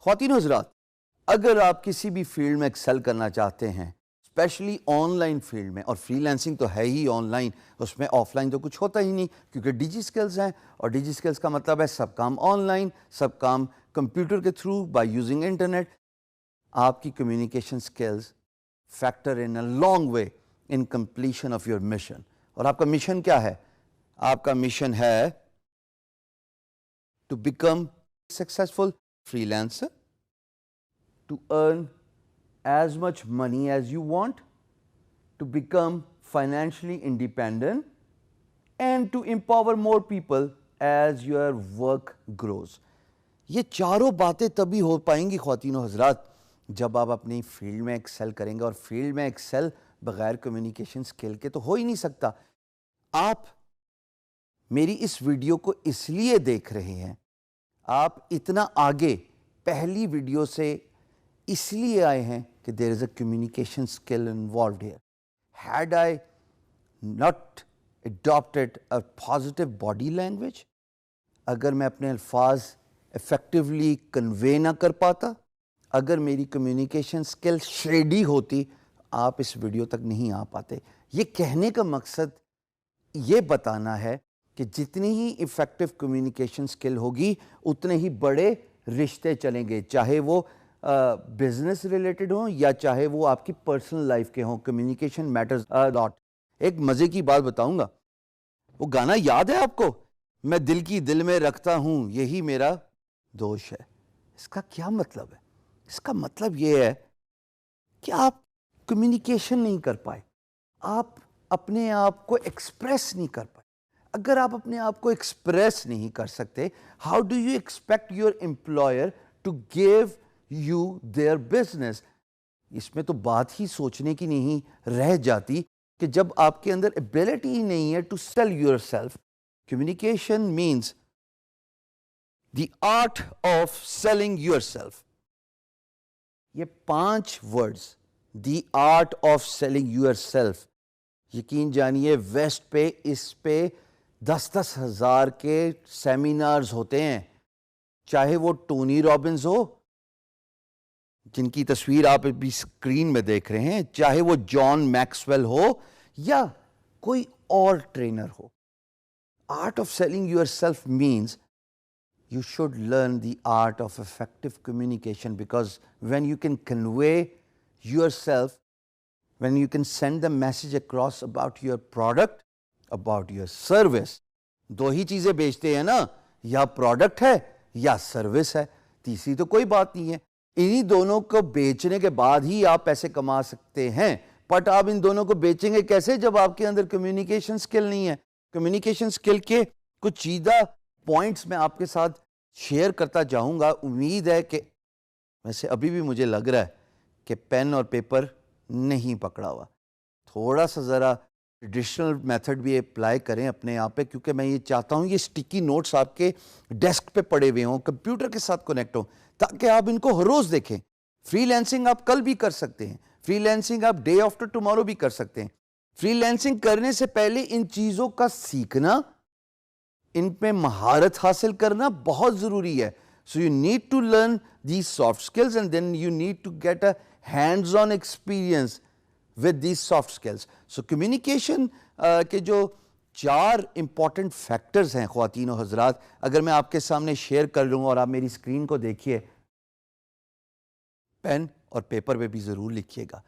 خواتین و حضرات، اگر آپ کسی بھی فیلڈ میں ایکسل کرنا چاہتے ہیں، اسپیشلی آن لائن فیلڈ میں، اور فری لینسنگ تو ہے ہی آن لائن، اس میں آف لائن تو کچھ ہوتا ہی نہیں کیونکہ ڈیجی سکلز ہیں، اور ڈیجی سکلز کا مطلب ہے سب کام آن لائن، سب کام کمپیوٹر کے تھرو بائی یوزنگ انٹرنیٹ. آپ کی communication skills factor in a long way in completion of your mission. اور آپ کا مشن کیا ہے؟ آپ کا مشن ہے ٹو بیکم سکسیزفل فری لینسر, to earn as much money as you want, to become financially independent, and to empower more people as your work grows. یہ چاروں باتیں تبھی ہو پائیں گی خواتین و حضرات جب آپ اپنی فیلڈ میں ایکسل کریں گے, اور فیلڈ میں ایکسل بغیر کمیونیکیشن سکل کے تو ہو ہی نہیں سکتا. آپ میری اس ویڈیو کو اس لیے دیکھ رہے ہیں, آپ اتنا آگے پہلی ویڈیو سے اس لیے آئے ہیں کہ there is a communication skill involved here. Had I not adapted a positive body language, اگر میں اپنے الفاظ افیکٹولی کنوے نہ کر پاتا, اگر میری کمیونیکیشن اسکل شیڈی ہوتی, آپ اس ویڈیو تک نہیں آ پاتے. یہ کہنے کا مقصد یہ بتانا ہے کہ جتنی ہی افیکٹو کمیونیکیشن اسکل ہوگی اتنے ہی بڑے رشتے چلیں گے, چاہے وہ بزنس ریلیٹڈ ہوں یا چاہے وہ آپ کی پرسنل لائف کے ہوں. کمیونیکیشن میٹرز لاٹ. ایک مزے کی بات بتاؤں گا, وہ گانا یاد ہے آپ کو, میں دل کی دل میں رکھتا ہوں یہی میرا دوش ہے. اس کا کیا مطلب ہے؟ اس کا مطلب یہ ہے کہ آپ کمیونیکیشن نہیں کر پائے, آپ اپنے آپ کو ایکسپریس نہیں کر پائے. اگر آپ اپنے آپ کو ایکسپریس نہیں کر سکتے, how do you expect your employer to give you their business? اس میں تو بات ہی سوچنے کی نہیں رہ جاتی کہ جب آپ کے اندر ایبلٹی ہی نہیں ہے to sell yourself. Communication means the art of selling yourself. یہ 5 words, the art of selling yourself, یقین جانیے ویسٹ پہ اس پہ 10-10 ہزار کے سیمینارز ہوتے ہیں, چاہے وہ ٹونی رابنز ہو جن کی تصویر آپ ابھی اسکرین میں دیکھ رہے ہیں, چاہے وہ جان میکسویل ہو یا کوئی اور ٹرینر ہو. Art of selling yourself means you should learn the art of effective communication, because when you can convey yourself, when you can send the message across about your product, about your service, دو ہی چیزیں بیچتے ہیں نا, یا product ہے یا service ہے, تیسری تو کوئی بات نہیں ہے. انہی دونوں کو بیچنے کے بعد ہی آپ پیسے کما سکتے ہیں. بٹ آپ ان دونوں کو بیچیں گے کیسے جب آپ کے اندر کمیونیکیشن سکل نہیں ہے؟ کمیونیکیشن سکل کے کچھ چیدہ پوائنٹس میں آپ کے ساتھ شیئر کرتا جاؤں گا. امید ہے کہ ویسے ابھی بھی مجھے لگ رہا ہے کہ پین اور پیپر نہیں پکڑا ہوا, تھوڑا سا ذرا ٹریڈیشنل میتھڈ بھی اپلائی کریں اپنے آپ پہ, کیونکہ میں یہ چاہتا ہوں یہ اسٹکی نوٹس آپ کے ڈیسک پہ پڑے ہوئے ہوں, کمپیوٹر کے ساتھ کنیکٹ ہوں, تاکہ آپ ان کو ہر روز دیکھیں. فری لینسنگ آپ کل بھی کر سکتے ہیں, فری لینسنگ آپ ڈے آفٹر ٹمارو بھی کر سکتے ہیں. فری لینسنگ کرنے سے پہلے ان چیزوں کا سیکھنا, ان پہ مہارت حاصل کرنا بہت ضروری ہے. So you need to learn these soft skills and then you need to get a hands on experience with these soft skills. So communication کے جو 4 امپورٹنٹ فیکٹرز ہیں خواتین و حضرات, اگر میں آپ کے سامنے شیئر کر لوں اور آپ میری اسکرین کو دیکھیے, پین اور پیپر پہ بھی ضرور لکھیے گا.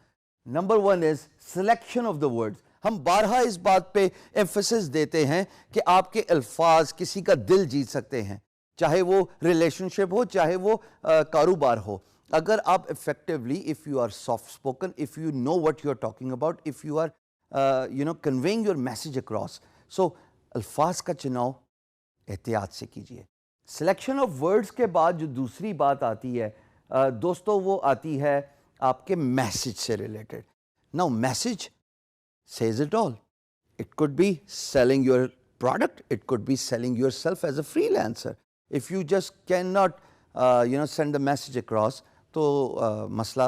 Number 1 is selection of the words. ہم بارہا اس بات پہ ایمفیسس دیتے ہیں کہ آپ کے الفاظ کسی کا دل جیت سکتے ہیں, چاہے وہ ریلیشن شپ ہو, چاہے وہ کاروبار ہو. اگر آپ effectively, if you are soft spoken, if you know what you are talking about, if you are conveying your message across, so الفاظ کا چناؤ احتیاط سے کیجیے. سلیکشن آف ورڈز کے بعد جو دوسری بات آتی ہے دوستو, وہ آتی ہے آپ کے میسج سے related. Now message says it all. It could be selling your product, it could be selling yourself as a freelancer. If you just cannot send the message across, تو مسئلہ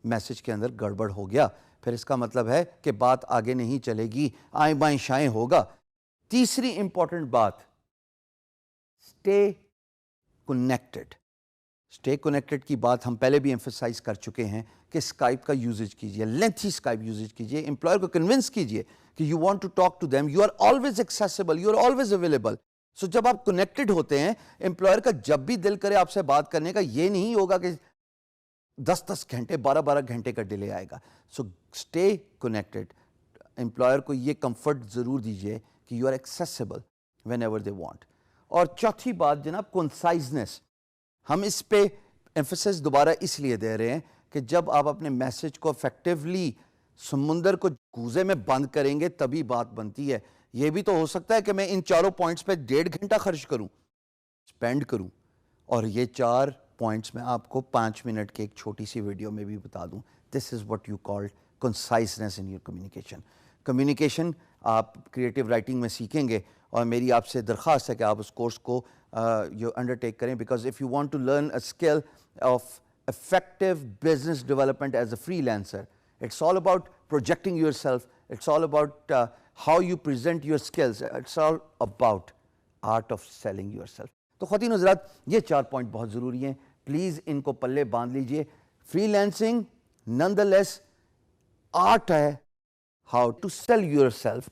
میسج کے اندر گڑبڑ ہو گیا, پھر اس کا مطلب ہے کہ بات آگے نہیں چلے گی, آئیں بائیں شائیں ہوگا. تیسری امپورٹنٹ بات, stay connected. اسٹے کنیکٹڈ کی بات ہم پہلے بھی ایمفسائز کر چکے ہیں کہ اسکائپ کا یوزج کیجیے, لینتھی اسکائپ یوزج کیجیے, امپلائر کو کنونس کیجیے کہ you want to talk to them, you are always accessible, you are always available. So جب آپ کنیکٹڈ ہوتے ہیں, امپلائر کا جب بھی دل کرے آپ سے بات کرنے کا, یہ نہیں ہوگا کہ 10 گھنٹے 12 گھنٹے کا ڈیلے آئے گا. So stay connected. امپلائر کو یہ کمفرٹ ضرور دیجیے کہ you are accessible whenever they want. اور چوتھی بات جناب, کنسائزنس. ہم اس پہ ایمفسس دوبارہ اس لیے دے رہے ہیں کہ جب آپ اپنے میسج کو افیکٹولی سمندر کو کوزے میں بند کریں گے تبھی بات بنتی ہے. یہ بھی تو ہو سکتا ہے کہ میں ان چاروں پوائنٹس پہ 1.5 گھنٹہ خرچ کروں, اسپینڈ کروں, اور یہ 4 پوائنٹس میں آپ کو 5 منٹ کے ایک چھوٹی سی ویڈیو میں بھی بتا دوں. This is what you call conciseness in your communication. Communication آپ کریٹیو رائٹنگ میں سیکھیں گے, اور میری آپ سے درخواست ہے کہ آپ اس کورس کو انڈرٹیک کریں, because if you want to learn a skill of effective business development as a freelancer, it's all about projecting yourself, it's all about how you present your skills, it's all about art of selling yourself. تو خواتین حضرات, یہ 4 point بہت ضروری ہیں, please ان کو پلے باندھ لیجئے. فری لینسنگ نان دا لیس آرٹ ہے, how to sell yourself